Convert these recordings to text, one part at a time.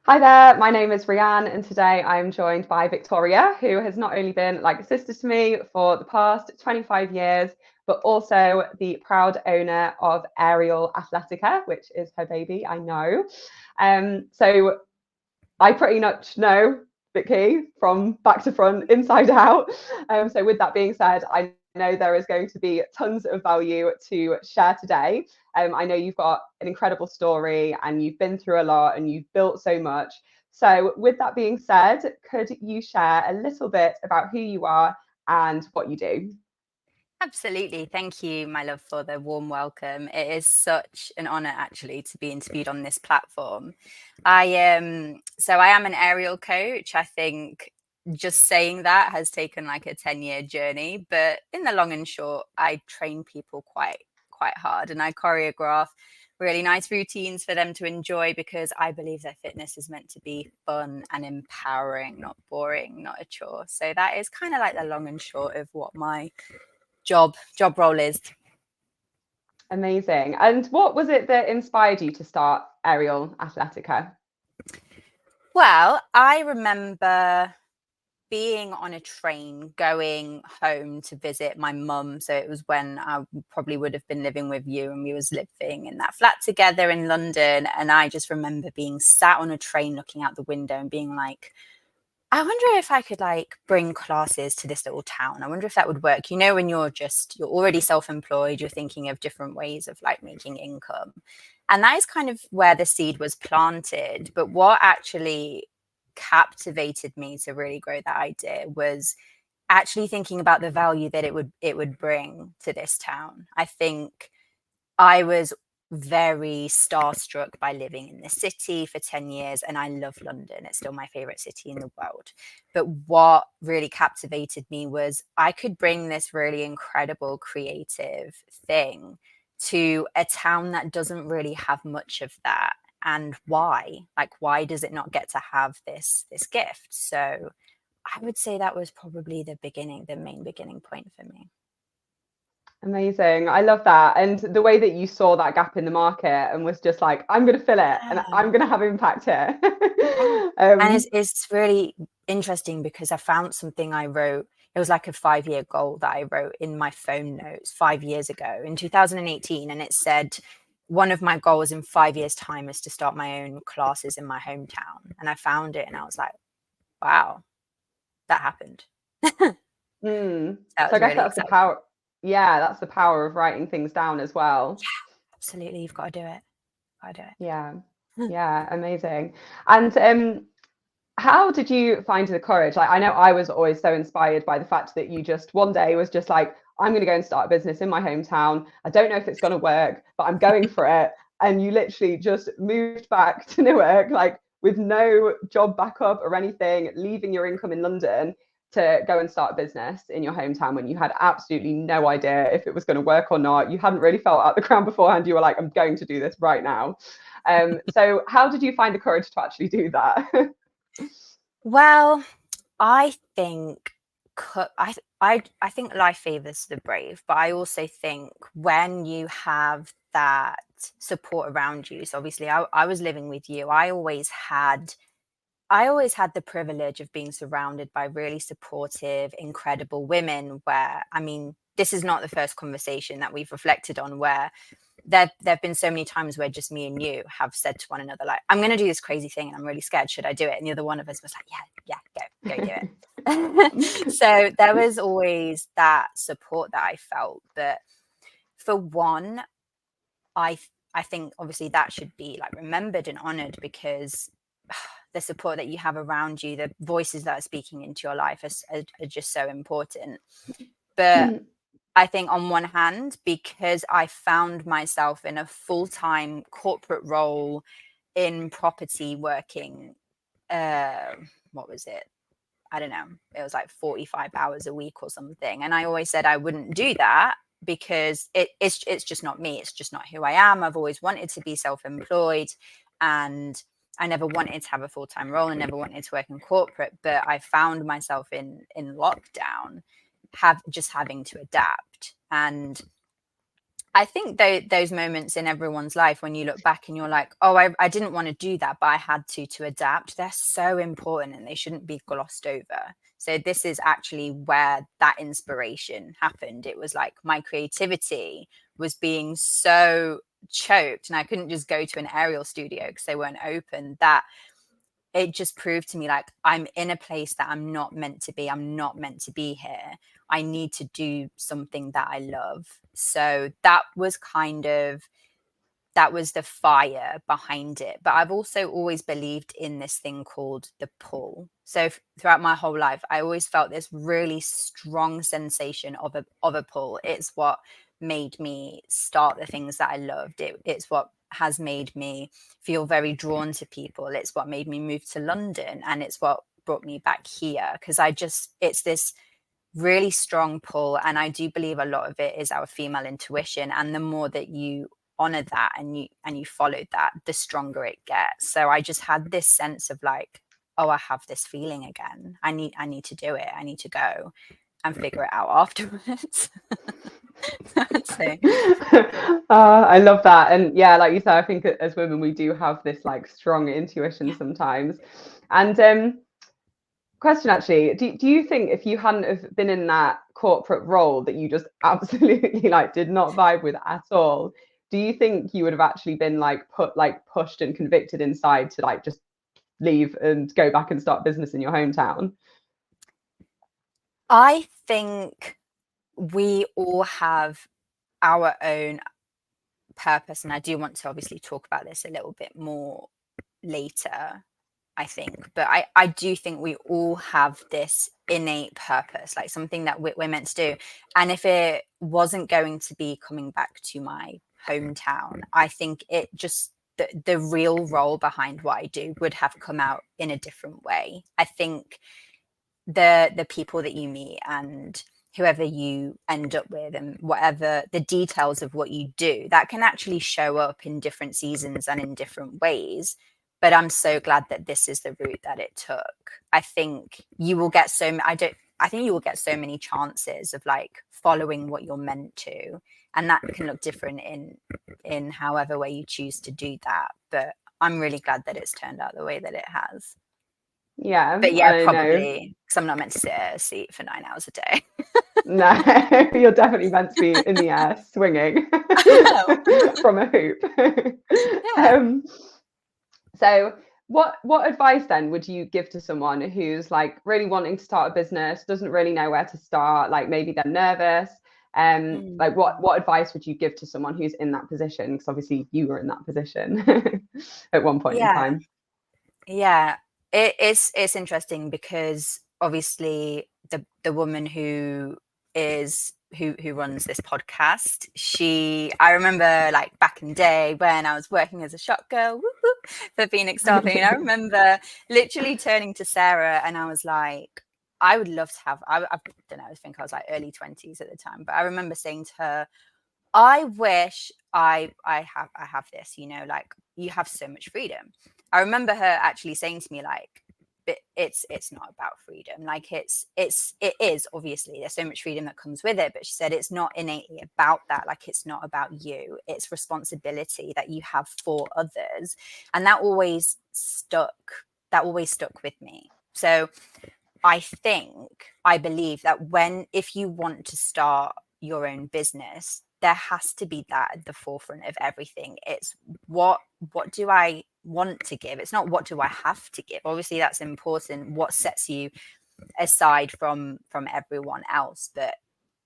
Hi there, my name is Rianne, and today I'm joined by Victoria, who has not only been like a sister to me for the past 25 years, but also the proud owner of Ariel Athletica, which is her baby, I know. So I pretty much know Vicky from back to front, inside out. So with that being said, I know there is going to be tons of value to share today. I know you've got an incredible story and you've been through a lot and you've built so much. So with that being said, could you share a little bit about who you are and what you do? Absolutely. Thank you, my love, for the warm welcome. It is such an honor actually to be interviewed on this platform. I am an aerial coach. I think just saying that has taken like a 10-year journey, but in the long and short, I train people quite hard and I choreograph really nice routines for them to enjoy because I believe that fitness is meant to be fun and empowering, not boring, not a chore. So that is kind of like the long and short of what my job role is. Amazing. And what was it that inspired you to start Ariel Athletica? Well, I remember being on a train going home to visit my mum. So it was when I probably would have been living with you and we was living in that flat together in London. And I just remember being sat on a train looking out the window and being like, I wonder if I could like bring classes to this little town. I wonder if that would work. You know, when you're already self-employed, you're thinking of different ways of like making income. And that is kind of where the seed was planted. But what actually captivated me to really grow that idea was actually thinking about the value that it would bring to this town. I think I was very starstruck by living in the city for 10 years and I love London. It's still my favorite city in the world. But what really captivated me was I could bring this really incredible creative thing to a town that doesn't really have much of that. And why? Like, why does it not get to have this gift? So I would say that was probably the main beginning point for me. Amazing. I love that. And the way that you saw that gap in the market and was just like, I'm going to fill it and Yeah. I'm going to have impact here. Yeah. And um, it's really interesting because I found something I wrote. It was like a 5-year goal that I wrote in my phone notes 5 years ago in 2018. And it said, one of my goals in 5 years' time is to start my own classes in my hometown. And I found it and I was like, wow, that happened. That so I was guess really that's the exciting. power. Yeah, that's the power of writing things down as well. Absolutely. You've got to do it. Got to Yeah. do it. Yeah, amazing. And how did you find the courage? Like, I know I was always so inspired by the fact that you just one day was just like, I'm going to go and start a business in my hometown. I don't know if it's going to work, but I'm going for it. And you literally just moved back to Newark, like with no job backup or anything, leaving your income in London to go and start a business in your hometown when you had absolutely no idea if it was going to work or not. You hadn't really felt out the ground beforehand. You were like, I'm going to do this right now. So how did you find the courage to actually do that? Well, I think I think life favors the brave, but I also think when you have that support around you. So obviously, I was living with you. I always had the privilege of being surrounded by really supportive, incredible women. Where I mean, this is not the first conversation that we've reflected on where there've been so many times where just me and you have said to one another like, I'm going to do this crazy thing and I'm really scared, should I do it? And the other one of us was like, yeah, go do it. So there was always that support that I felt. But for one, i I think obviously that should be like remembered and honored because the support that you have around you, the voices that are speaking into your life are just so important. But I think on one hand, because I found myself in a full-time corporate role in property working, uh, what was it? I don't know. It was like 45 hours a week or something. And I always said I wouldn't do that because it's just not me. It's just not who I am. I've always wanted to be self-employed and I never wanted to have a full-time role and never wanted to work in corporate. But I found myself in lockdown having to adapt. And I think those moments in everyone's life when you look back and you're like, oh, I didn't want to do that, but I had to adapt. They're so important and they shouldn't be glossed over. So this is actually where that inspiration happened. It was like my creativity was being so choked and I couldn't just go to an aerial studio because they weren't open, that it just proved to me like I'm in a place that I'm not meant to be. I'm not meant to be here. I need to do something that I love. So that was the fire behind it. But I've also always believed in this thing called the pull. So throughout my whole life, I always felt this really strong sensation of a pull. It's what made me start the things that I loved. It's what has made me feel very drawn to people. It's what made me move to London, and it's what brought me back here, because it's this really strong pull, and I do believe a lot of it is our female intuition, and the more that you honor that and you follow that, the stronger it gets. So I just had this sense of like, oh, I have this feeling again. I need to do it. I need to go and figure it out afterwards. So I love that. And yeah, like you said, I think as women we do have this like strong intuition sometimes. And question actually, do you think if you hadn't have been in that corporate role that you just absolutely like did not vibe with at all, do you think you would have actually been like pushed and convicted inside to like just leave and go back and start business in your hometown? I think we all have our own purpose, and I do want to obviously talk about this a little bit more later, I think, but I do think we all have this innate purpose, like something that we're meant to do. And if it wasn't going to be coming back to my hometown, I think it just the real role behind what I do would have come out in a different way. I think the people that you meet and whoever you end up with and whatever the details of what you do, that can actually show up in different seasons and in different ways. But I'm so glad that this is the route that it took. I think you will get I think you will get so many chances of like following what you're meant to, and that can look different in however way you choose to do that. But I'm really glad that it's turned out the way that it has. Yeah, But yeah, I know. probably because I'm not meant to sit at a seat for 9 hours a day. No, you're definitely meant to be in the air swinging from a hoop. Yeah. So what advice then would you give to someone who's like really wanting to start a business, doesn't really know where to start, like maybe they're nervous? Like what advice would you give to someone who's in that position? Because obviously you were in that position at one point in Yeah. time. Yeah. It's interesting because obviously the woman who runs this podcast, I remember like back in the day when I was working as a shop girl for Phoenix Staffing, I remember literally turning to Sarah and I was like, I would love to have, I don't know, I think I was like early 20s at the time, but I remember saying to her, I wish I have this, like you have so much freedom. I remember her actually saying to me like, but it's not about freedom. Like it is obviously there's so much freedom that comes with it, but she said it's not innately about that. Like it's not about you. It's responsibility that you have for others, and that always stuck. That always stuck with me. So I believe that if you want to start your own business, there has to be that at the forefront of everything. It's what do I want to give? It's not what do I have to give. Obviously that's important, what sets you aside from everyone else, but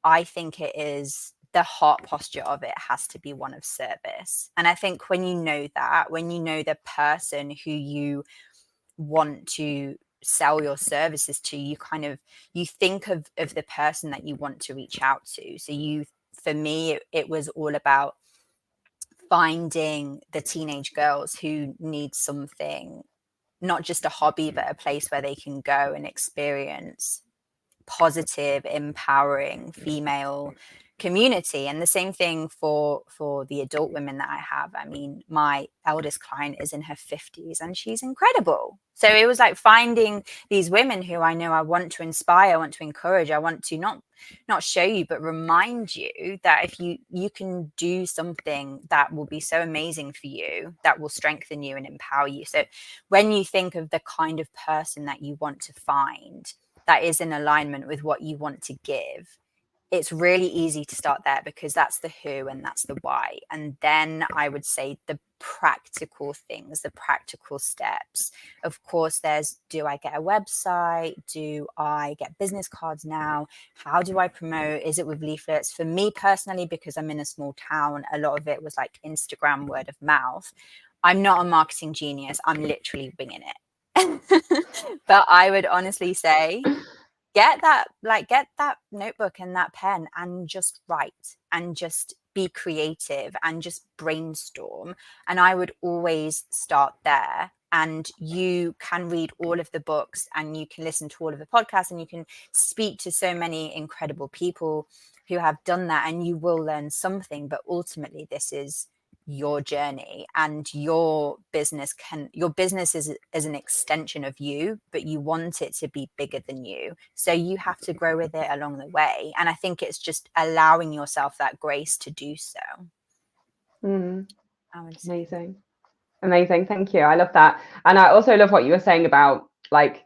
I think it is the heart posture of it has to be one of service. And I think when you know the person who you want to sell your services to, you think of the person that you want to reach out to. So for me it was all about finding the teenage girls who need something, not just a hobby but a place where they can go and experience positive, empowering female community. And the same thing for the adult women that I have. I mean, my eldest client is in her 50s and she's incredible. So it was like finding these women who I know I want to inspire, I want to encourage, I want to not show you, but remind you that if you can do something that will be so amazing for you, that will strengthen you and empower you. So when you think of the kind of person that you want to find that is in alignment with what you want to give, it's really easy to start there, because that's the who and that's the why. And then I would say the practical things, the practical steps. Of course, there's, do I get a website? Do I get business cards now? How do I promote? Is it with leaflets? For me personally, because I'm in a small town, a lot of it was like Instagram, word of mouth. I'm not a marketing genius. I'm literally winging it. But I would honestly say, get that notebook and that pen and just write and just be creative and just brainstorm. And I would always start there. And you can read all of the books and you can listen to all of the podcasts and you can speak to so many incredible people who have done that, and you will learn something. But ultimately, this is your journey, and your business is an extension of you, but you want it to be bigger than you, so you have to grow with it along the way. And I think it's just allowing yourself that grace to do so. I would say. Amazing, thank you. I love that. And I also love what you were saying about like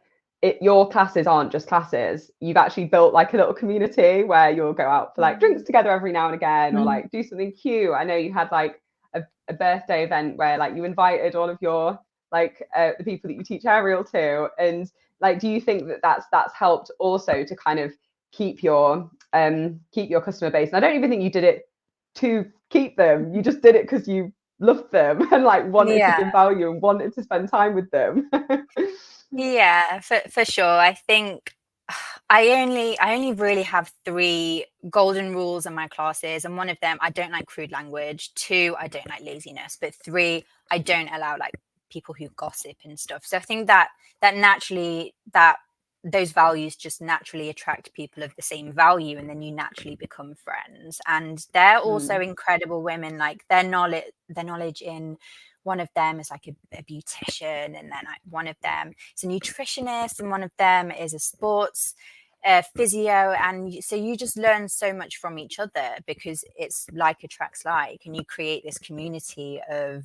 your classes aren't just classes. You've actually built like a little community where you'll go out for like drinks together every now and again, or like do something cute. I know you had like a birthday event where like you invited all of your like the people that you teach aerial to, and like, do you think that that's helped also to kind of keep your customer base? And I don't even think you did it to keep them. You just did it because you loved them and like wanted to give value and wanted to spend time with them. Yeah, for sure. I think I only really have 3 golden rules in my classes, and one of them, I don't like crude language. 2, I don't like laziness. But 3, I don't allow like people who gossip and stuff. So I think that naturally, that those values just naturally attract people of the same value, and then you naturally become friends. And they're also incredible women. Like their knowledge in, one of them is like a beautician, and then one of them is a nutritionist, and one of them is a sports physio. And so you just learn so much from each other, because it's like attracts like, and you create this community of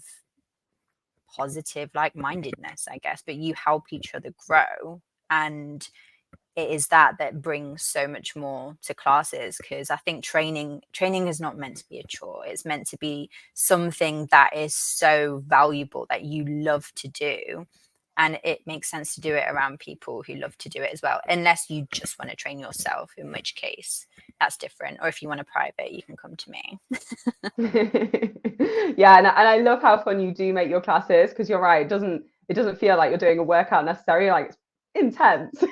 positive like-mindedness, I guess, but you help each other grow. And it is that brings so much more to classes, because I think training is not meant to be a chore. It's meant to be something that is so valuable that you love to do, and it makes sense to do it around people who love to do it as well, unless you just want to train yourself, in which case that's different. Or if you want a private, you can come to me. Yeah, and I love how fun you do make your classes, because you're right, it doesn't feel like you're doing a workout necessarily. Like, it's intense,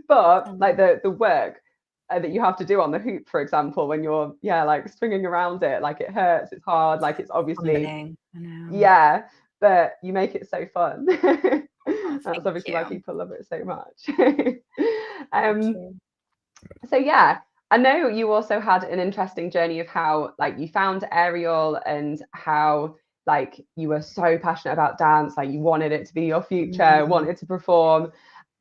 but like the work that you have to do on the hoop, for example, when you're like swinging around it, like it hurts, it's hard, like it's obviously but you make it so fun. That's obviously why people love it so much. So yeah, I know you also had an interesting journey of how like you found aerial, and how like you were so passionate about dance, like you wanted it to be your future, wanted to perform,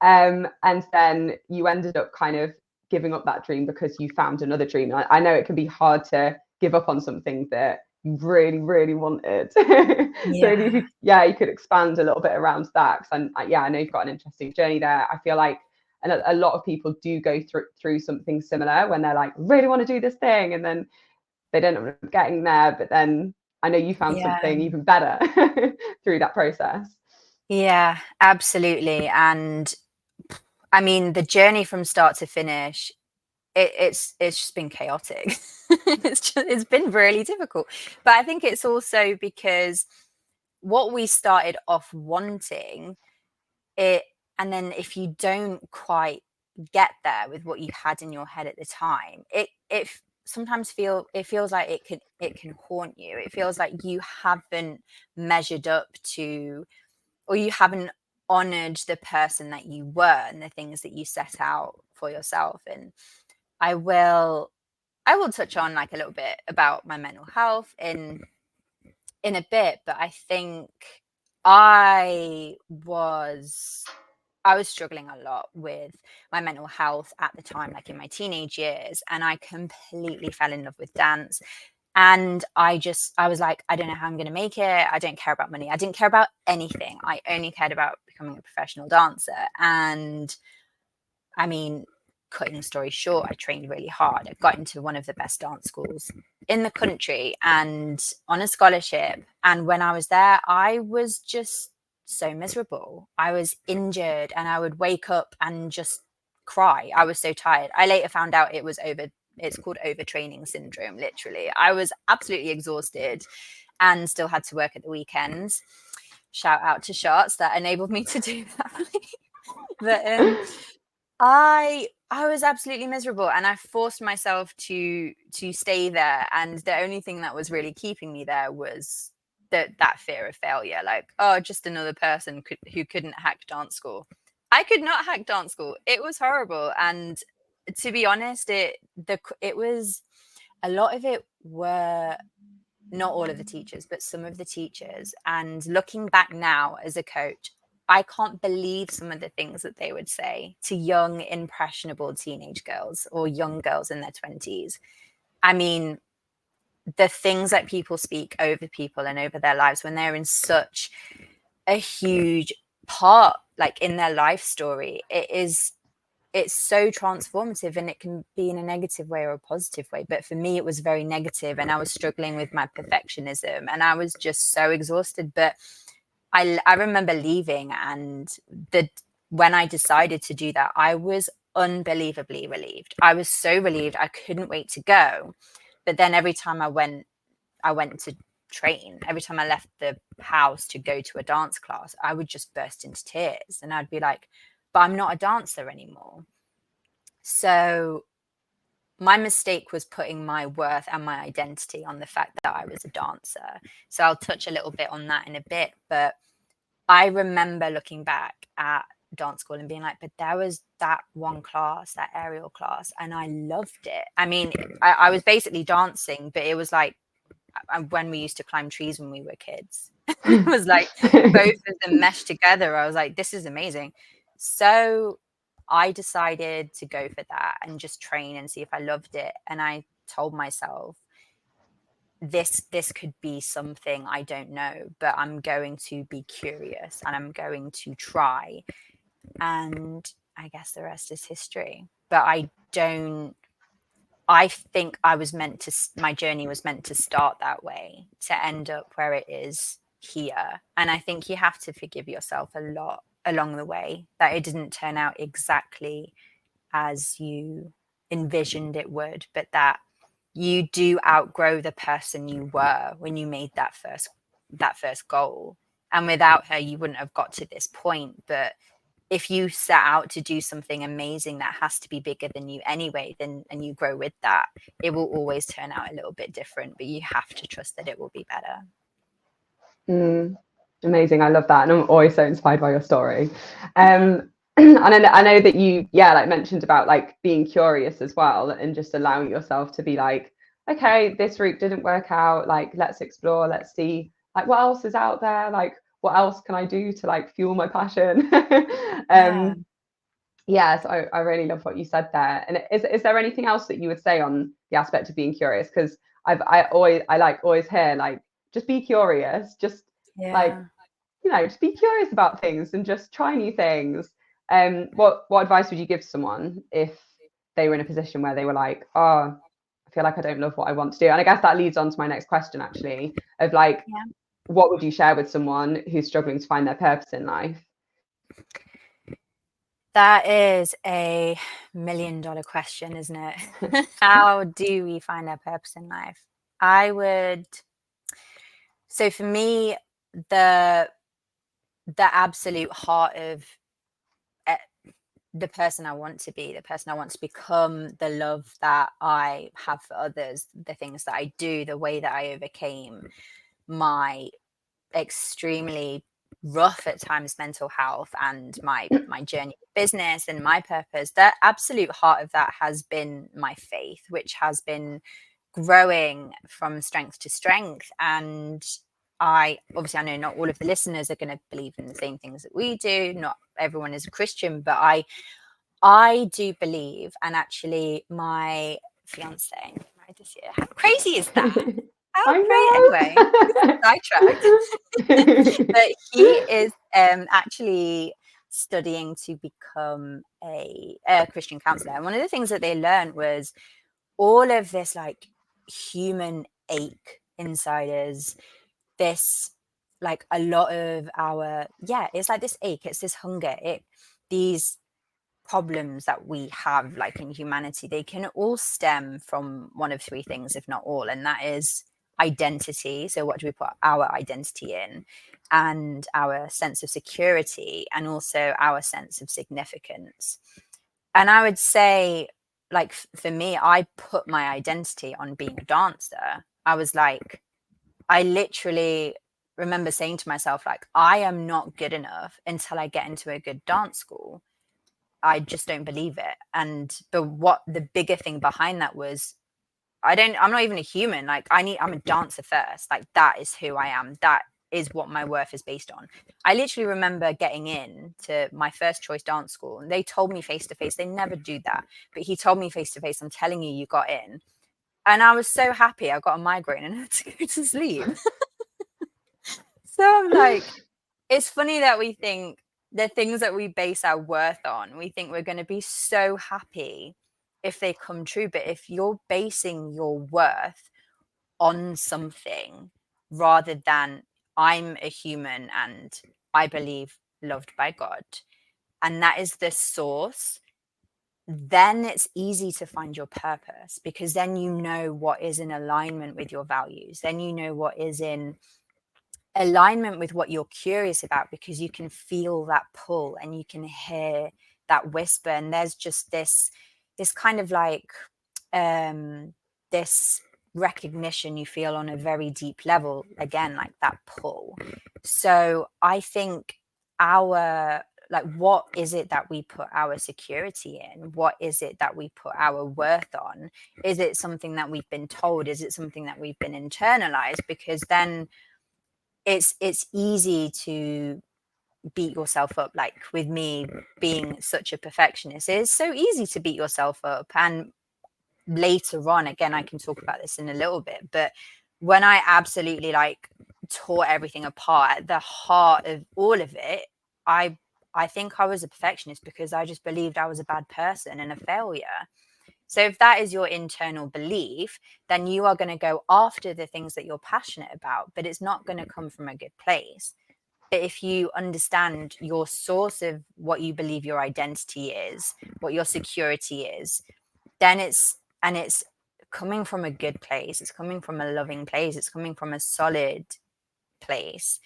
and then you ended up kind of giving up that dream because you found another dream. I know it can be hard to give up on something that you really, really wanted. So maybe if you could expand a little bit around that, because I know you've got an interesting journey there. I feel like a lot of people do go through something similar when they're like, really want to do this thing, and then they don't end up getting there. But then I know you found something even better through that process. Yeah, absolutely. And I mean, the journey from start to finish, it's just been chaotic. It's been really difficult. But I think it's also because what we started off wanting it, and then if you don't quite get there with what you had in your head at the time, it sometimes feels like it can haunt you. It feels like you haven't measured up to, or you haven't honored the person that you were and the things that you set out for yourself. And I will touch on like a little bit about my mental health in a bit, but I think I was struggling a lot with my mental health at the time, like in my teenage years, and I completely fell in love with dance. And I was like, I don't know how I'm going to make it. I don't care about money. I didn't care about anything. I only cared about becoming a professional dancer. And I mean, cutting the story short, I trained really hard. I got into one of the best dance schools in the country and on a scholarship. And when I was there, I was just so miserable. I was injured and I would wake up and just cry. I was so tired. I later found out it's called overtraining syndrome, literally. I was absolutely exhausted and still had to work at the weekends. Shout out to Shots that enabled me to do that. But I was absolutely miserable, and I forced myself to stay there. And the only thing that was really keeping me there was that fear of failure. Like, oh, just another person who couldn't hack dance school. I could not hack dance school. It was horrible. And to be honest, it was a lot of it were not all of the teachers, but some of the teachers. And looking back now as a coach, I can't believe some of the things that they would say to young, impressionable teenage girls or young girls in their 20s. I mean, the things that people speak over people and over their lives when they're in such a huge part, like in their life story, it's so transformative, and it can be in a negative way or a positive way. But for me, it was very negative, and I was struggling with my perfectionism, and I was just so exhausted. But I remember leaving, and when I decided to do that, I was unbelievably relieved. I was so relieved. I couldn't wait to go. But then every time I went to train, every time I left the house to go to a dance class, I would just burst into tears, and I'd be like, but I'm not a dancer anymore. So my mistake was putting my worth and my identity on the fact that I was a dancer. So I'll touch a little bit on that in a bit. But I remember looking back at dance school and being like, but there was that one class, that aerial class, and I loved it. I mean, I was basically dancing, but it was like when we used to climb trees when we were kids. It was like both of them meshed together. I was like, this is amazing. So I decided to go for that and just train and see if I loved it. And I told myself, this could be something I don't know, but I'm going to be curious and I'm going to try. And I guess the rest is history. But I think my journey was meant to start that way, to end up where it is here. And I think you have to forgive yourself a lot along the way, that it didn't turn out exactly as you envisioned it would, but that you do outgrow the person you were when you made that first goal. And without her, you wouldn't have got to this point. But if you set out to do something amazing that has to be bigger than you anyway, then and you grow with that, it will always turn out a little bit different, but you have to trust that it will be better. Amazing. I love that. And I'm always so inspired by your story. And I know that you, like mentioned about like being curious as well, and just allowing yourself to be like, okay, this route didn't work out. Like, let's explore, let's see like what else is out there. Like, what else can I do to like fuel my passion? So I really love what you said there. And is there anything else that you would say on the aspect of being curious? Because I always hear like, just be curious, just like, just be curious about things and just try new things. What advice would you give someone if they were in a position where they were like, oh, I feel like I don't love what I want to do? And I guess that leads on to my next question, actually, of like, what would you share with someone who's struggling to find their purpose in life? That is a $1 million question, isn't it? How do we find our purpose in life? So for me, the absolute heart of the person I want to be, the person I want to become, the love that I have for others, the things that I do, the way that I overcame my extremely rough at times mental health and my journey of business and my purpose, the absolute heart of that has been my faith, which has been growing from strength to strength. And I know not all of the listeners are going to believe in the same things that we do. Not everyone is a Christian, but I do believe, and actually my fiance married this year. How crazy is that? How crazy! Anyway, sidetracked. But he is actually studying to become a Christian counselor. And one of the things that they learned was all of this like human ache inside us, this like a lot of our, it's like this ache, it's this hunger, these problems that we have like in humanity, they can all stem from one of three things, if not all, and that is identity. So what do we put our identity in, and our sense of security, and also our sense of significance. And I would say, like, for me, I put my identity on being a dancer. I literally remember saying to myself, like, I am not good enough until I get into a good dance school. I just don't believe it. But the bigger thing behind that was, I'm not even a human. Like, I'm a dancer first. Like, that is who I am. That is what my worth is based on. I literally remember getting in to my first choice dance school, and they told me face to face, they never do that, but he told me face to face, I'm telling you, you got in. And I was so happy. I got a migraine and had to go to sleep. So I'm like, it's funny that we think the things that we base our worth on, we think we're going to be so happy if they come true. But if you're basing your worth on something rather than I'm a human and I believe loved by God, and that is the source, then it's easy to find your purpose, because then you know what is in alignment with your values. Then you know what is in alignment with what you're curious about, because you can feel that pull and you can hear that whisper. And there's just this kind of like this recognition you feel on a very deep level, again, like that pull. So I think what is it that we put our security in? What is it that we put our worth on? Is it something that we've been told? Is it something that we've been internalized? Because then it's easy to beat yourself up. Like with me being such a perfectionist, it's so easy to beat yourself up. And later on, again, I can talk about this in a little bit, but when I absolutely like tore everything apart, at the heart of all of it, I think I was a perfectionist because I just believed I was a bad person and a failure. So if that is your internal belief, then you are going to go after the things that you're passionate about, but it's not going to come from a good place. But if you understand your source of what you believe your identity is, what your security is, then it's coming from a good place. It's coming from a loving place. It's coming from a solid place,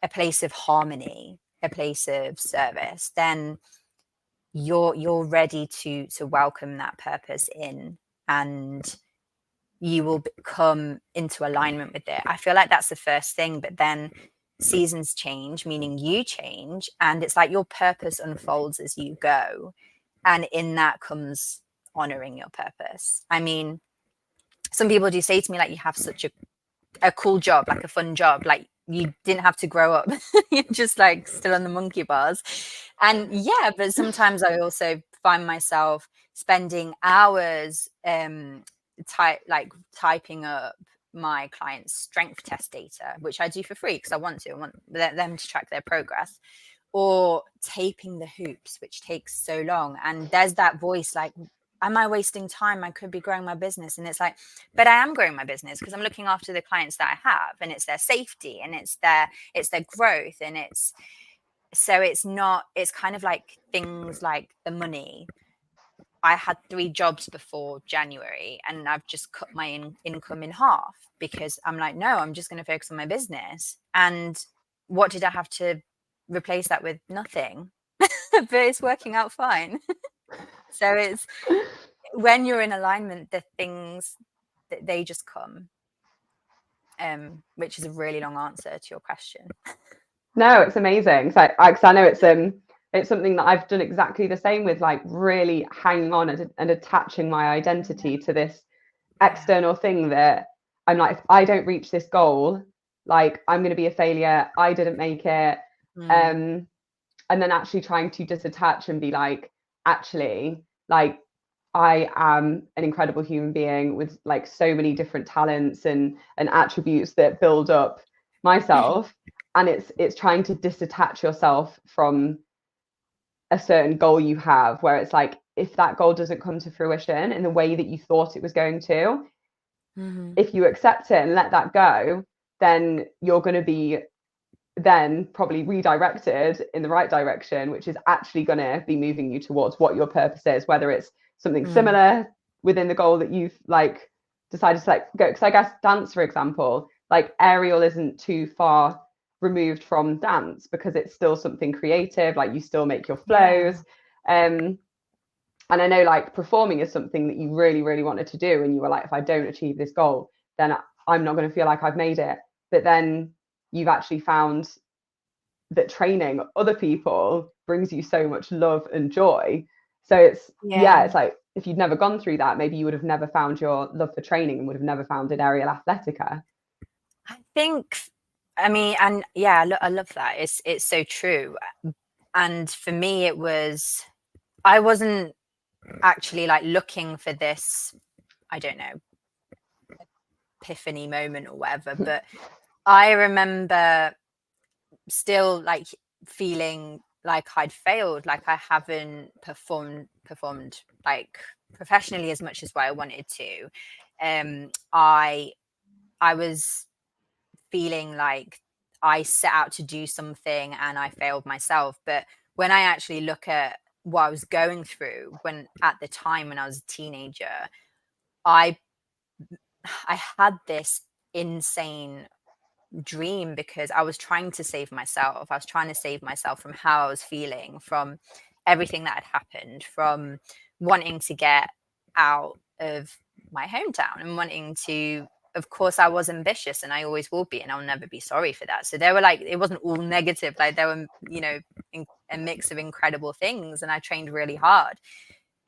a place of harmony, a place of service. Then you're ready to welcome that purpose in, and you will come into alignment with it. I feel like that's the first thing, but then seasons change, meaning you change, and it's like your purpose unfolds as you go, and in that comes honoring your purpose. I mean, some people do say to me, like, you have such a cool job, like a fun job, like you didn't have to grow up. You're just like still on the monkey bars. And yeah, but sometimes I also find myself spending hours typing up my clients' strength test data, which I do for free because I want them to track their progress, or taping the hoops, which takes so long. And there's that voice like, am I wasting time? I could be growing my business. And it's like, but I am growing my business because I'm looking after the clients that I have, and it's their safety, and it's their growth. And it's kind of like things like the money. I had 3 jobs before January, and I've just cut my income in half because I'm like, no, I'm just going to focus on my business. And what did I have to replace that with? Nothing. But it's working out fine. So it's, when you're in alignment, the things that they just come, which is a really long answer to your question. No, it's amazing. So 'cause I know it's something that I've done exactly the same with, like really hanging on and attaching my identity to this Yeah. external thing that I'm like, if I don't reach this goal, like I'm going to be a failure. I didn't make it. Mm. Um, and then actually trying to disattach and be like, actually, like I am an incredible human being with like so many different talents and attributes that build up myself. And it's trying to disattach yourself from a certain goal you have, where it's like if that goal doesn't come to fruition in the way that you thought it was going to, Mm-hmm. if you accept it and let that go, then you're going to be then probably redirected in the right direction, which is actually going to be moving you towards what your purpose is, whether it's something Mm. similar within the goal that you've like decided to like go. Because I guess dance, for example, like aerial isn't too far removed from dance because it's still something creative, like you still make your Yeah. flows. And I know like performing is something that you really, really wanted to do. And you were like, if I don't achieve this goal, then I'm not going to feel like I've made it. But then you've actually found that training other people brings you so much love and joy. So Yeah. it's like if you'd never gone through that, maybe you would have never found your love for training and would have never found an aerial athletica. I think, I mean, and yeah, I love that. It's so true. And for me, it was, I wasn't actually like looking for this, I don't know, epiphany moment or whatever, but I remember still like feeling like I'd failed, like I haven't performed like professionally as much as what I wanted to. I was feeling like I set out to do something and I failed myself. But when I actually look at what I was going through when at the time when I was a teenager, I I had this insane dream because I was trying to save myself. I was trying to save myself from how I was feeling, from everything that had happened, from wanting to get out of my hometown and wanting to, of course, I was ambitious and I always will be, and I'll never be sorry for that. So there were like, it wasn't all negative, like there were, you know, a mix of incredible things, and I trained really hard.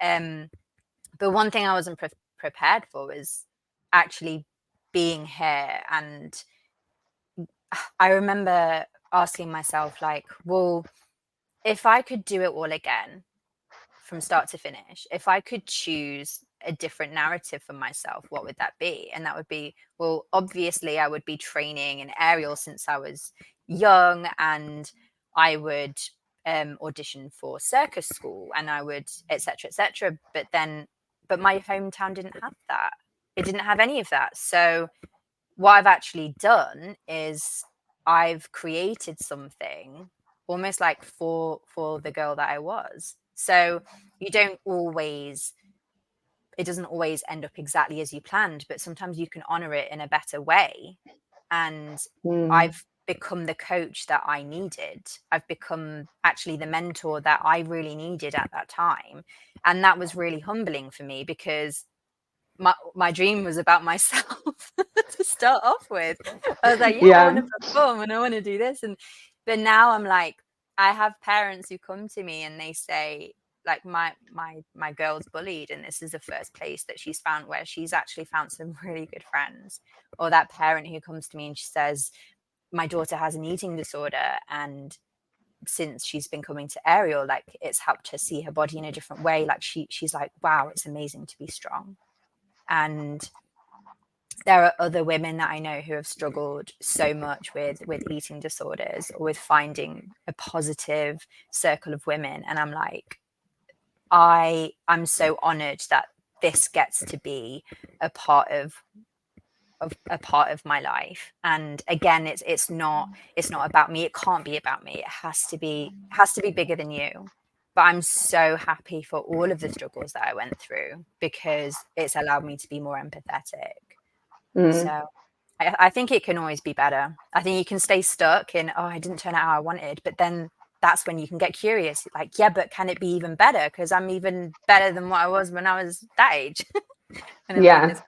But one thing I wasn't prepared for was actually being here. And I remember asking myself, like, well, if I could do it all again from start to finish, if I could choose a different narrative for myself, what would that be? And that would be, well, obviously, I would be training in aerial since I was young, and I would audition for circus school, and I would, etc., etc. But my hometown didn't have that. It didn't have any of that. So what I've actually done is I've created something almost like for the girl that I was. So you don't always, it doesn't always end up exactly as you planned, but sometimes you can honor it in a better way. And Mm. I've become the coach that I needed. I've become actually the mentor that I really needed at that time. And that was really humbling for me because my dream was about myself to start off with. I was like, yeah, I want Yeah. to perform and I want to do this. And but now I'm like, I have parents who come to me and they say, like, my girl's bullied, and this is the first place that she's found where she's actually found some really good friends. Or that parent who comes to me and she says, my daughter has an eating disorder, and since she's been coming to aerial, like it's helped her see her body in a different way. Like she's like, wow, it's amazing to be strong. And there are other women that I know who have struggled so much with eating disorders or with finding a positive circle of women. And I'm like, I'm so honored that this gets to be a part of a part of my life. And again, it's not about me. It can't be about me. It has to be bigger than you. But I'm so happy for all of the struggles that I went through because it's allowed me to be more empathetic. Mm. So I think it can always be better. I think you can stay stuck in, oh, I didn't turn out how I wanted, but then that's when you can get curious. Like, yeah, but can it be even better? Because I'm even better than what I was when I was that age when I made Yeah. this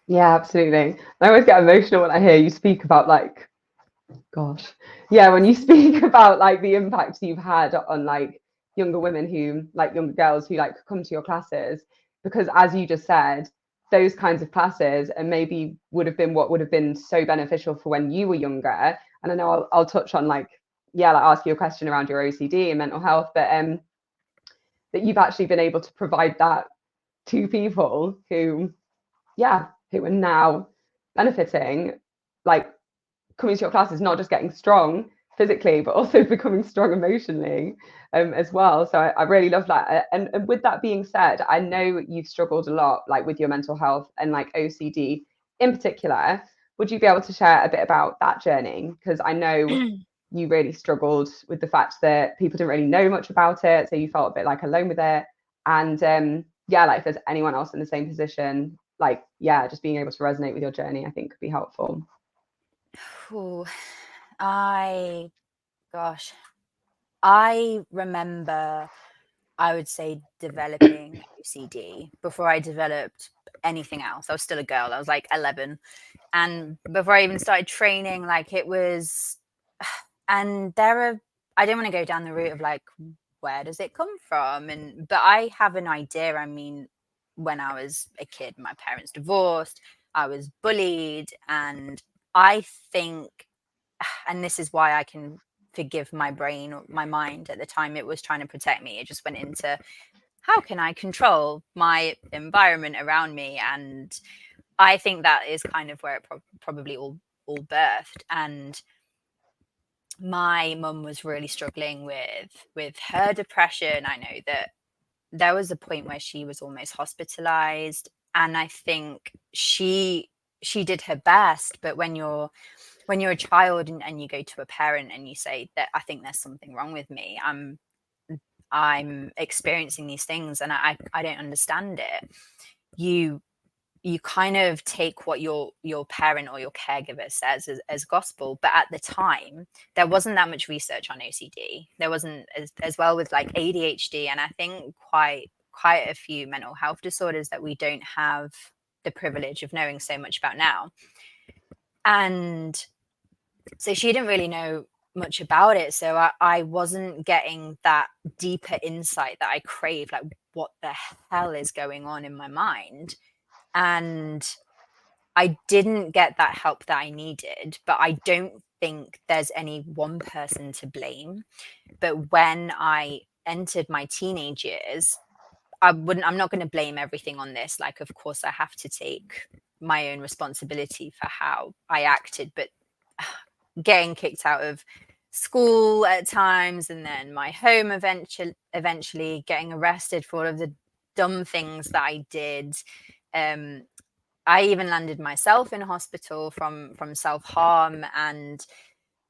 Yeah, absolutely. I always get emotional when I hear you speak about like Gosh. Yeah, when you speak about like the impact you've had on like younger women who like younger girls who like come to your classes, because as you just said, those kinds of classes and maybe would have been what would have been so beneficial for when you were younger. And I know I'll touch on like, yeah, like ask you a question around your OCD and mental health, but that you've actually been able to provide that to people who, yeah, who are now benefiting, like coming to your classes, not just getting strong physically, but also becoming strong emotionally as well. So I really love that. And with that being said, I know you've struggled a lot, like with your mental health and like OCD in particular. Would you be able to share a bit about that journey? Because I know you really struggled with the fact that people didn't really know much about it, so you felt a bit like alone with it. And yeah, like if there's anyone else in the same position, like yeah, just being able to resonate with your journey, I think could be helpful. Ooh, I, gosh, I remember, I would say, developing OCD before I developed anything else. I was still a girl. I was like 11. And before I even started training, like it was, and I don't want to go down the route of like, where does it come from? But I have an idea. I mean, when I was a kid, my parents divorced, I was bullied, and I think, and this is why I can forgive my brain or my mind at the time, it was trying to protect me. It just went into, how can I control my environment around me? And I think that is kind of where it probably all birthed. And my mum was really struggling with her depression. I know that there was a point where she was almost hospitalized, and I think she did her best. But when you're a child and you go to a parent and you say that, I think there's something wrong with me, I'm experiencing these things and I don't understand it, you kind of take what your parent or your caregiver says as gospel. But at the time, there wasn't that much research on OCD. There wasn't as well with like ADHD, and I think quite a few mental health disorders that we don't have the privilege of knowing so much about now. And so she didn't really know much about it. So I wasn't getting that deeper insight that I craved, like what the hell is going on in my mind. And I didn't get that help that I needed, but I don't think there's any one person to blame. But when I entered my teenage years, I'm not going to blame everything on this. Like, of course, I have to take my own responsibility for how I acted, but getting kicked out of school at times, and then my home eventually getting arrested for all of the dumb things that I did. I even landed myself in hospital from self-harm. And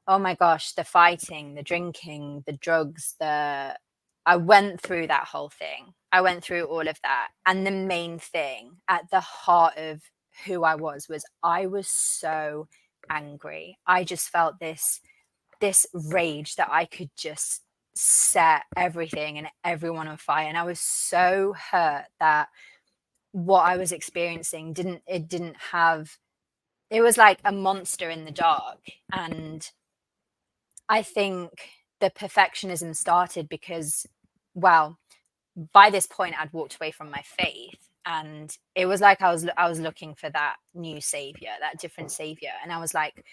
oh my gosh, the fighting, the drinking, the drugs, I went through that whole thing. I went through all of that. And the main thing at the heart of who I was I was so angry. I just felt this rage that I could just set everything and everyone on fire. And I was so hurt that what I was experiencing didn't have, it was like a monster in the dark. And I think the perfectionism started because, well, by this point I'd walked away from my faith, and it was like I was looking for that new savior, that different savior. And I was like,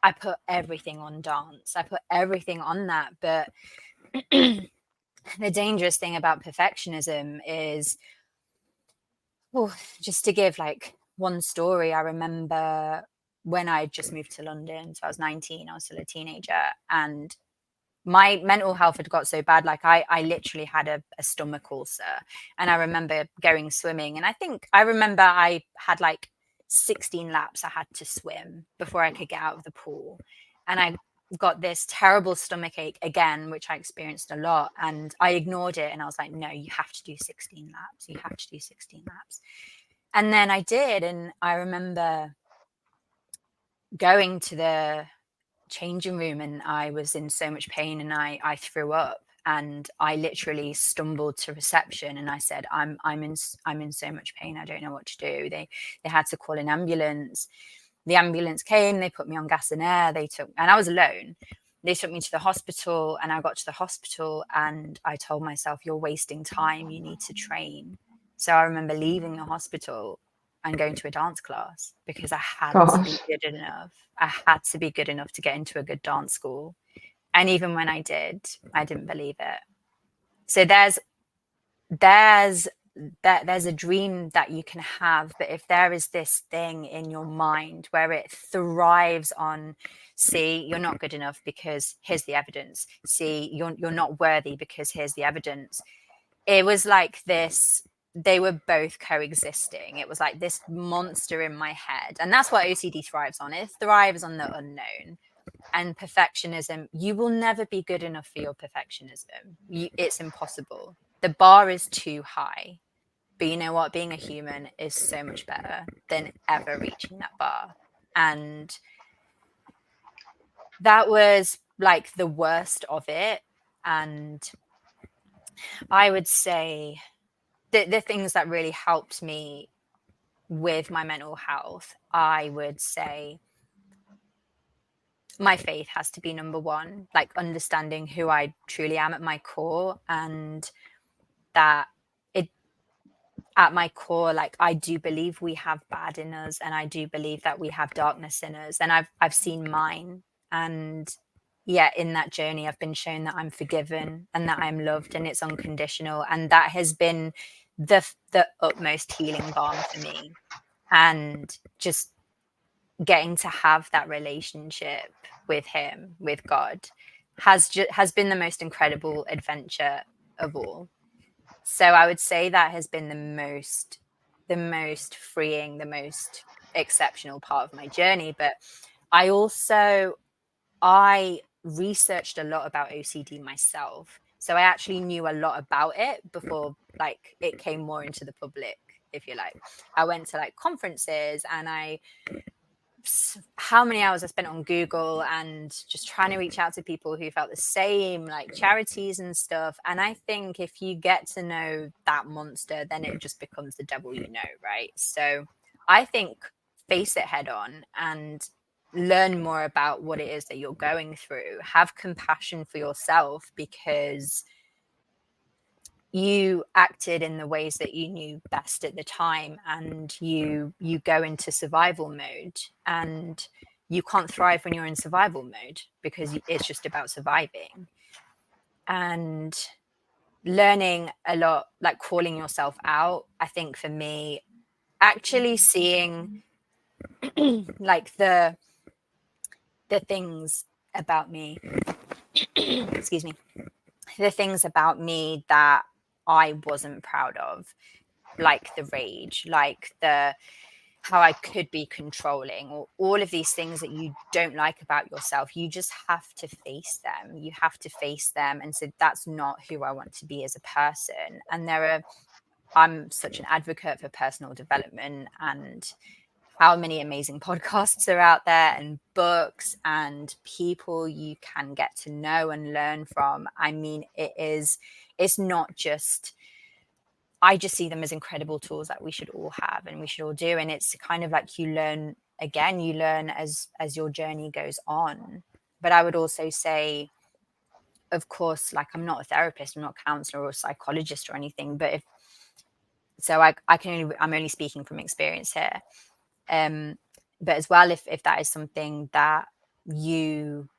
I put everything on dance, I put everything on that. But the dangerous thing about perfectionism is, oh, just to give like one story, I remember when I just moved to London, so I was 19, I was still a teenager, and my mental health had got so bad, like I literally had a stomach ulcer. And I remember going swimming, and I remember I had like 16 laps I had to swim before I could get out of the pool. And I got this terrible stomach ache again, which I experienced a lot, and I ignored it. And I was like, no, you have to do 16 laps, you have to do 16 laps. And then I did. And I remember going to the changing room, and I was in so much pain, and I threw up, and I literally stumbled to reception, and I said, I'm in so much pain, I don't know what to do. They had to call an ambulance. the ambulance came, they put me on gas and air, and I was alone. They took me to the hospital, and I got to the hospital and I told myself, you're wasting time, you need to train. So I remember leaving the hospital and going to a dance class because I had to be good enough. I had to be good enough to get into a good dance school. And even when I did, I didn't believe it. So there's a dream that you can have, but if there is this thing in your mind where it thrives on, see, you're not good enough because here's the evidence, see, you're not worthy because here's the evidence. It was like this, they were both coexisting. It was like this monster in my head, and that's what OCD thrives on. It thrives on the unknown. And perfectionism, you will never be good enough for your perfectionism. It's impossible. The bar is too high. But you know what? Being a human is so much better than ever reaching that bar. And that was like the worst of it. And I would say the things that really helped me with my mental health, I would say my faith has to be number one, like understanding who I truly am at my core, and that it at my core, like I do believe we have bad in us, and I do believe that we have darkness in us, and I've seen mine, and yeah, in that journey I've been shown that I'm forgiven and that I'm loved, and it's unconditional, and that has been the utmost healing balm for me. And just getting to have that relationship with him, with God, has been the most incredible adventure of all. So I would say that has been the most freeing, the most exceptional part of my journey. But I researched a lot about OCD myself. So I actually knew a lot about it before like it came more into the public, if you like. I went to like conferences, and how many hours I spent on Google and just trying to reach out to people who felt the same, like charities and stuff. And I think if you get to know that monster, then it just becomes the devil you know, right? So I think face it head on and learn more about what it is that you're going through. Have compassion for yourself, because you acted in the ways that you knew best at the time, and you go into survival mode, and you can't thrive when you're in survival mode because it's just about surviving. And learning a lot, like calling yourself out, I think for me, actually seeing like the things about me excuse me, the things about me that I wasn't proud of, like the rage, like how I could be controlling, or all of these things that you don't like about yourself. You just have to face them. You have to face them and say, that's not who I want to be as a person. And I'm such an advocate for personal development, and how many amazing podcasts are out there, and books, and people you can get to know and learn from. I mean, it's not just, I just see them as incredible tools that we should all have and we should all do. And it's kind of like you learn as your journey goes on. But I would also say, of course, like I'm not a therapist, I'm not a counselor or a psychologist or anything, but I'm only speaking from experience here. But as well, if that is something that you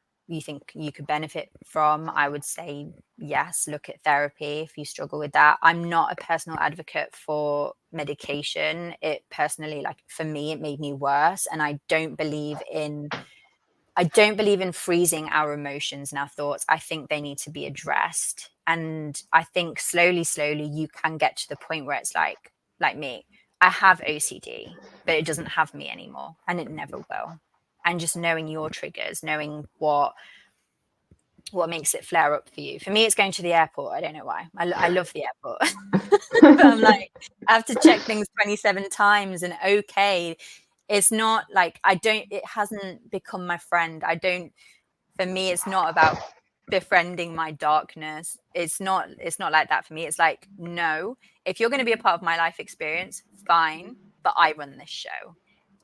think you could benefit from, I would say yes, look at therapy if you struggle with that. I'm not a personal advocate for medication. It personally, like for me, it made me worse, and I don't believe in freezing our emotions and our thoughts. I think they need to be addressed, and I think slowly you can get to the point where it's like me, I have OCD, but it doesn't have me anymore, and it never will. And just knowing your triggers, knowing what makes it flare up for you. For me, it's going to the airport. I don't know why. I love the airport. But I'm like, I have to check things 27 times, and okay, it's not like it hasn't become my friend. For me, it's not about befriending my darkness. It's not like that for me. It's like, no, if you're going to be a part of my life experience, fine, but I run this show.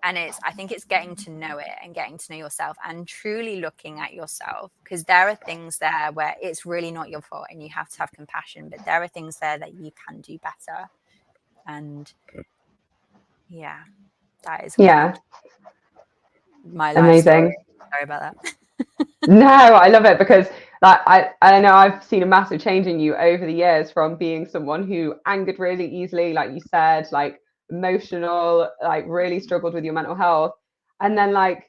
And I think it's getting to know it and getting to know yourself and truly looking at yourself, because there are things there where it's really not your fault and you have to have compassion, but there are things there that you can do better. And yeah, that is kind of my life Amazing. story. Sorry about that. No, I love it, because like I know I've seen a massive change in you over the years, from being someone who angered really easily, like you said, like emotional, like really struggled with your mental health, and then like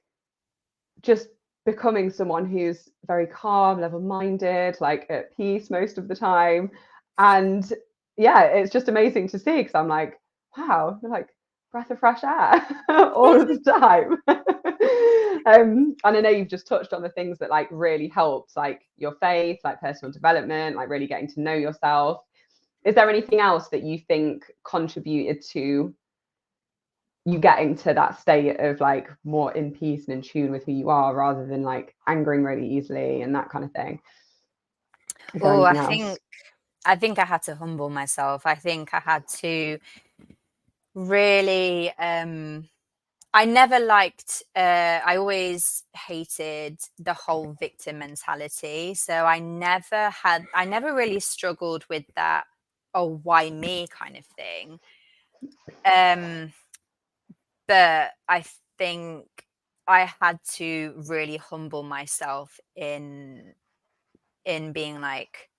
just becoming someone who's very calm, level-minded, like at peace most of the time. And yeah, it's just amazing to see, because I'm like, wow, you're like breath of fresh air all of the time. And I know you've just touched on the things that like really helped, like your faith, like personal development, like really getting to know yourself. Is there anything else that you think contributed to you getting to that state of like more in peace and in tune with who you are, rather than like angering really easily and that kind of thing? Is there Oh, anything else? I think I had to humble myself. I think I had to really I never liked I always hated the whole victim mentality. So I never really struggled with that, oh, why me kind of thing. But I think I had to really humble myself in being like,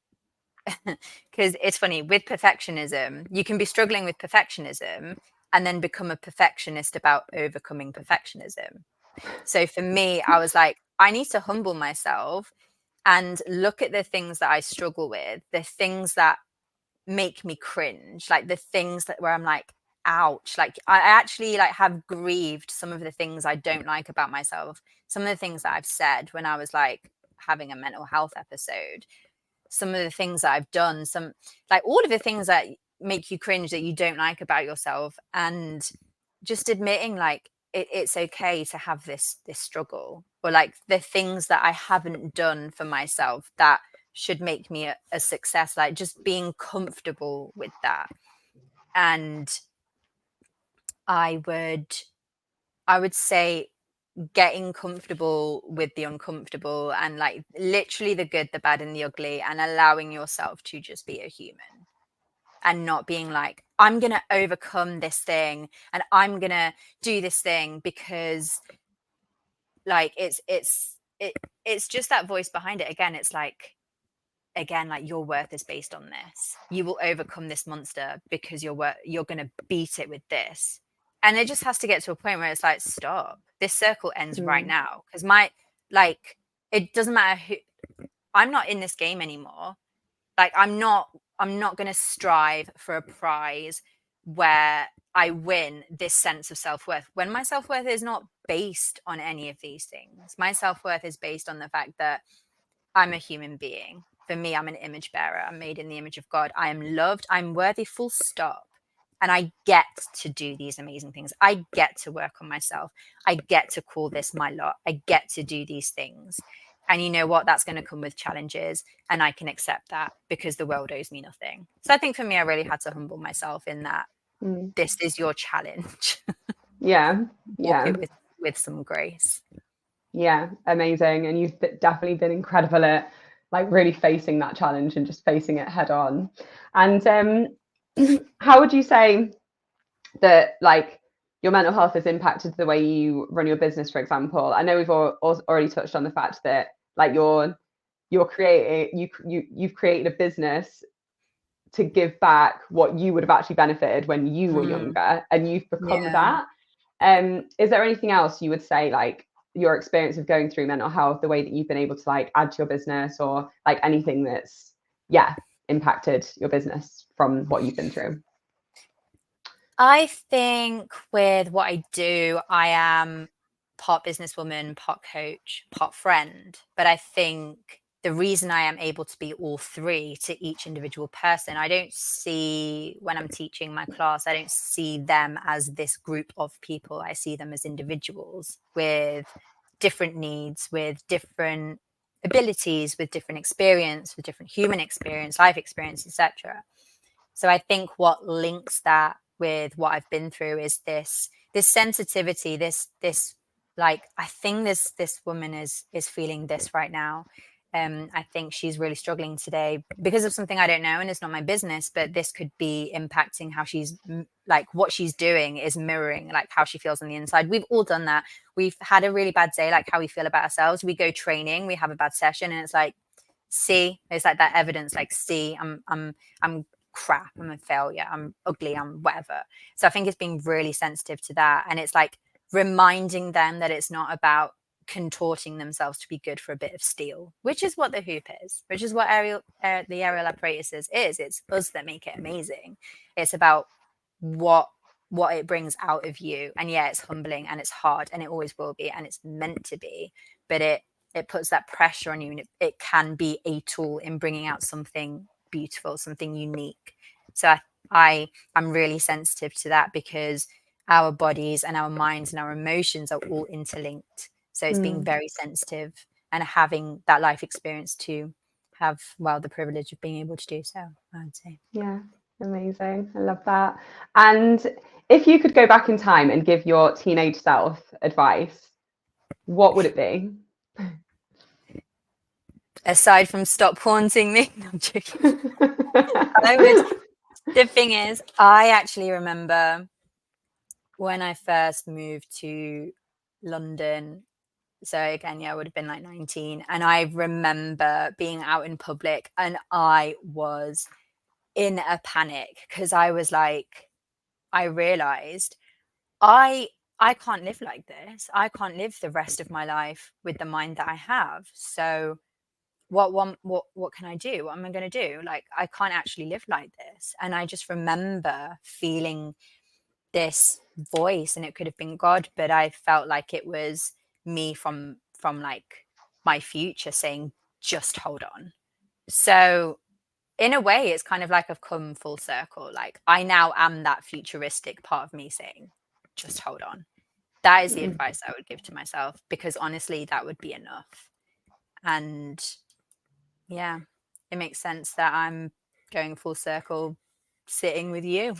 because it's funny with perfectionism, you can be struggling with perfectionism and then become a perfectionist about overcoming perfectionism. So for me, I was like, I need to humble myself and look at the things that I struggle with, the things that make me cringe, like the things that where I'm like, ouch. Like I actually like have grieved some of the things I don't like about myself, some of the things that I've said when I was like having a mental health episode, some of the things that I've done, some like all of the things that make you cringe that you don't like about yourself, and just admitting like it's okay to have this struggle, or like the things that I haven't done for myself that should make me a success, like just being comfortable with that. And I would say getting comfortable with the uncomfortable, and like literally the good, the bad and the ugly, and allowing yourself to just be a human, and not being like, I'm going to overcome this thing and I'm going to do this thing because like it's just that voice behind it again. It's like, again, like your worth is based on this. You will overcome this monster because you're going to beat it with this. And it just has to get to a point where it's like, stop. This circle ends right now, because like it doesn't matter who. I'm not in this game anymore. Like I'm not going to strive for a prize where I win this sense of self-worth, when my self-worth is not based on any of these things. My self-worth is based on the fact that I'm a human being. For me, I'm an image bearer. I'm made in the image of God. I am loved. I'm worthy, full stop. And I get to do these amazing things. I get to work on myself. I get to call this my lot. I get to do these things. And you know what? That's going to come with challenges. And I can accept that because the world owes me nothing. So I think for me, I really had to humble myself in that. This is your challenge. Yeah. Walk Yeah. it with some grace. Yeah. Amazing. And you've definitely been incredible at like really facing that challenge and just facing it head on. And how would you say that like your mental health has impacted the way you run your business, for example? I know we've already touched on the fact that like you've created a business to give back what you would have actually benefited when you were younger, and you've become that. Is there anything else you would say, like your experience of going through mental health, the way that you've been able to like add to your business, or like anything that's impacted your business from what you've been through? I think with what I do, I am part businesswoman, part coach, part friend. But I think the reason I am able to be all three to each individual person, I don't see, when I'm teaching my class, I don't see them as this group of people. I see them as individuals with different needs, with different abilities, with different experience, with different human experience, life experience, etc. So I think what links that with what I've been through is this sensitivity, this like, I think this woman is feeling this right now. I think she's really struggling today because of something I don't know, and it's not my business, but this could be impacting how she's, like, what she's doing is mirroring like how she feels on the inside. We've all done that. We've had a really bad day, like how we feel about ourselves. We go training, we have a bad session, and it's like, see, it's like that evidence, like, see, I'm crap, I'm a failure, I'm ugly, I'm whatever. So I think it's being really sensitive to that, and it's like reminding them that it's not about contorting themselves to be good for a bit of steel, which is what the hoop is, which is what the aerial apparatus is. It's us that make it amazing. It's about what it brings out of you. And yeah, it's humbling and it's hard, and it always will be, and it's meant to be, but it puts that pressure on you, and it can be a tool in bringing out something beautiful, something unique. So I'm really sensitive to that, because our bodies and our minds and our emotions are all interlinked. So it's being very sensitive and having that life experience to have, well, the privilege of being able to do so, I would say. Yeah, amazing. I love that. And if you could go back in time and give your teenage self advice, what would it be? Aside from stop haunting me, no, I'm joking. The thing is, I actually remember when I first moved to London. So again, yeah, I would have been like 19. And I remember being out in public, and I was in a panic, because I was like, I realized I can't live like this. I can't live the rest of my life with the mind that I have. So what can I do? What am I going to do? Like, I can't actually live like this. And I just remember feeling this voice, and it could have been God, but I felt like it was me from like my future saying, just hold on. So in a way, it's kind of like I've come full circle. Like, I now am that futuristic part of me saying, just hold on. That is the advice I would give to myself, because honestly, that would be enough. And yeah, it makes sense that I'm going full circle sitting with you.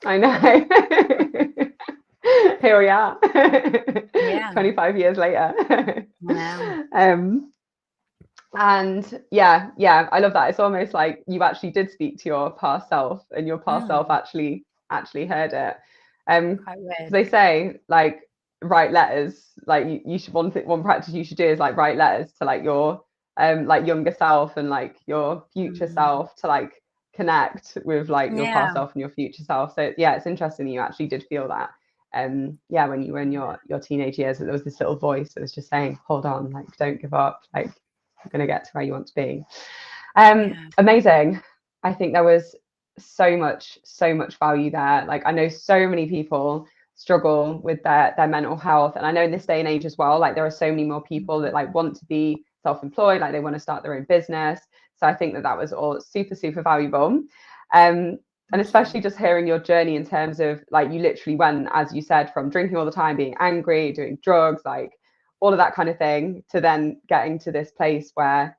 I know. Here we are. Yeah. 25 years later. Wow. And yeah, I love that. It's almost like you actually did speak to your past self, and your past self actually heard it. Quite Because weird. they say, like, write letters. Like, you should, one practice you should do is like write letters to like your like younger self and like your future self, to like connect with like your Yeah. past self and your future self. So yeah, it's interesting that you actually did feel that. Yeah, when you were in your teenage years, that there was this little voice that was just saying, hold on, like, don't give up, like, you're going to get to where you want to be. Amazing. I think there was so much value there. Like, I know so many people struggle with their mental health, and I know in this day and age as well, like, there are so many more people that like want to be self-employed, like they want to start their own business. So I think that was all super valuable. And especially just hearing your journey in terms of, like, you literally went, as you said, from drinking all the time, being angry, doing drugs, like all of that kind of thing, to then getting to this place where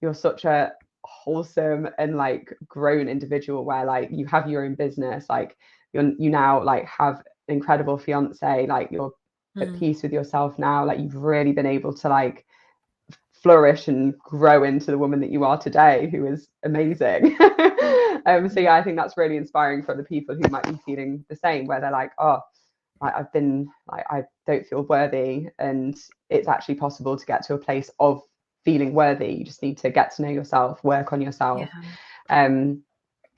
you're such a wholesome and like grown individual, where like you have your own business, like you now like have an incredible fiance, like you're at peace with yourself now, like you've really been able to like flourish and grow into the woman that you are today, who is amazing. So yeah, I think that's really inspiring for the people who might be feeling the same, where they're like, oh, I've been like, I don't feel worthy, and it's actually possible to get to a place of feeling worthy. You just need to get to know yourself, work on yourself.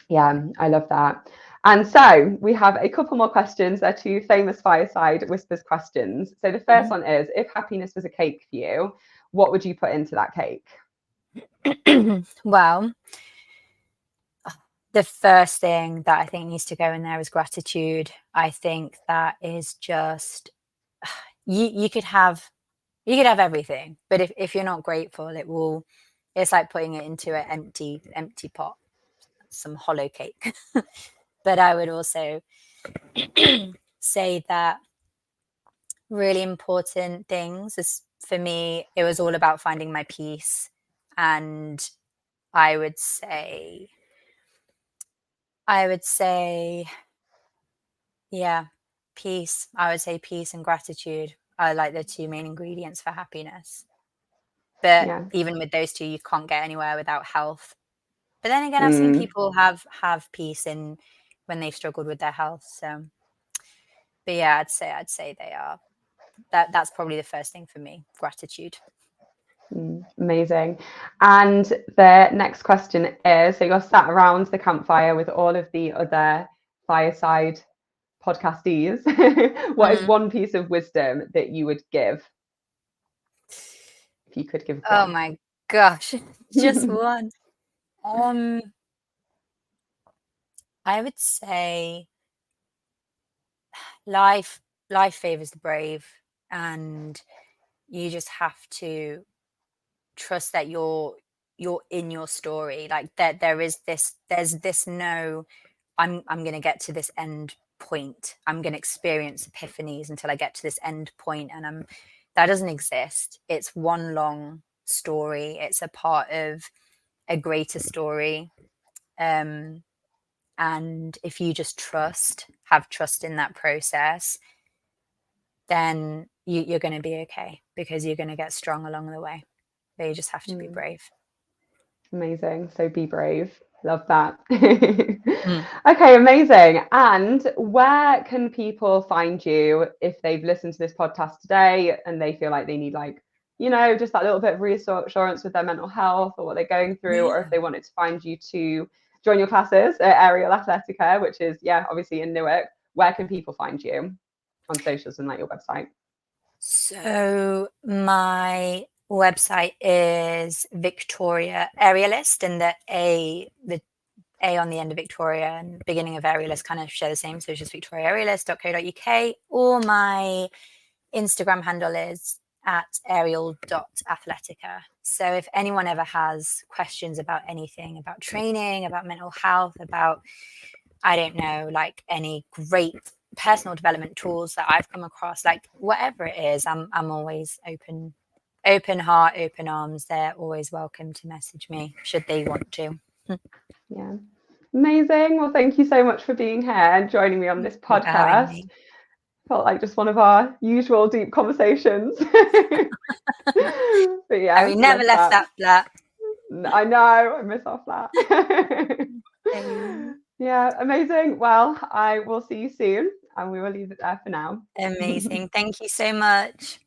Yeah, I love that. And so we have a couple more questions. They're two famous fireside whispers questions. So the first one is, if happiness was a cake for you, what would you put into that cake? Well, the first thing that I think needs to go in there is gratitude. I think that is just, you could have everything, but if you're not grateful, it's like putting it into an empty pot, some hollow cake. But I would also say that really important things is, for me, it was all about finding my peace. And I would say Yeah, peace. I would say peace and gratitude are like the two main ingredients for happiness. But Yeah. even with those two, you can't get anywhere without health. But then again, I've seen Mm. people have peace in when they've struggled with their health. So, but yeah, I'd say they are. That's probably the first thing for me. Gratitude. Amazing. And the next question is, so you're sat around the campfire with all of the other fireside podcastees. What is one piece of wisdom that you would give if you could give Oh one? my gosh, just one. Um, I would say life life favors the brave, and you just have to trust that you're in your story. Like that there's this no I'm going to get to this end point. I'm going to experience epiphanies until I get to this end point, and that doesn't exist. It's one long story. It's a part of a greater story. And if you just have trust in that process, then you're going to be okay, because you're going to get strong along the way. But you just have to be brave. Amazing. So be brave. Love that. Mm. Okay, amazing. And where can people find you if they've listened to this podcast today and they feel like they need, like, just that little bit of reassurance with their mental health or what they're going through, or if Yeah. they wanted to find you to join your classes at Aerial Athletica, which is, obviously in Newark, where can people find you on socials and like your website? So my website is Victoria Aerialist, and the A on the end of Victoria and beginning of Aerialist kind of share the same. So it's just victoriaaerialist.co.uk, or my Instagram handle is at aerial.athletica. So if anyone ever has questions about anything, about training, about mental health, about, I don't know, like any great personal development tools that I've come across, like whatever it is, I'm always open heart, open arms. They're always welcome to message me should they want to. Yeah. Amazing. Well, thank you so much for being here and joining me on this For having podcast. me. Felt like just one of our usual deep conversations. But And yeah, we never love left that. that flat. I know, I miss our flat. Same. Yeah, amazing. Well, I will see you soon and we will leave it there for now. Amazing. Thank you so much.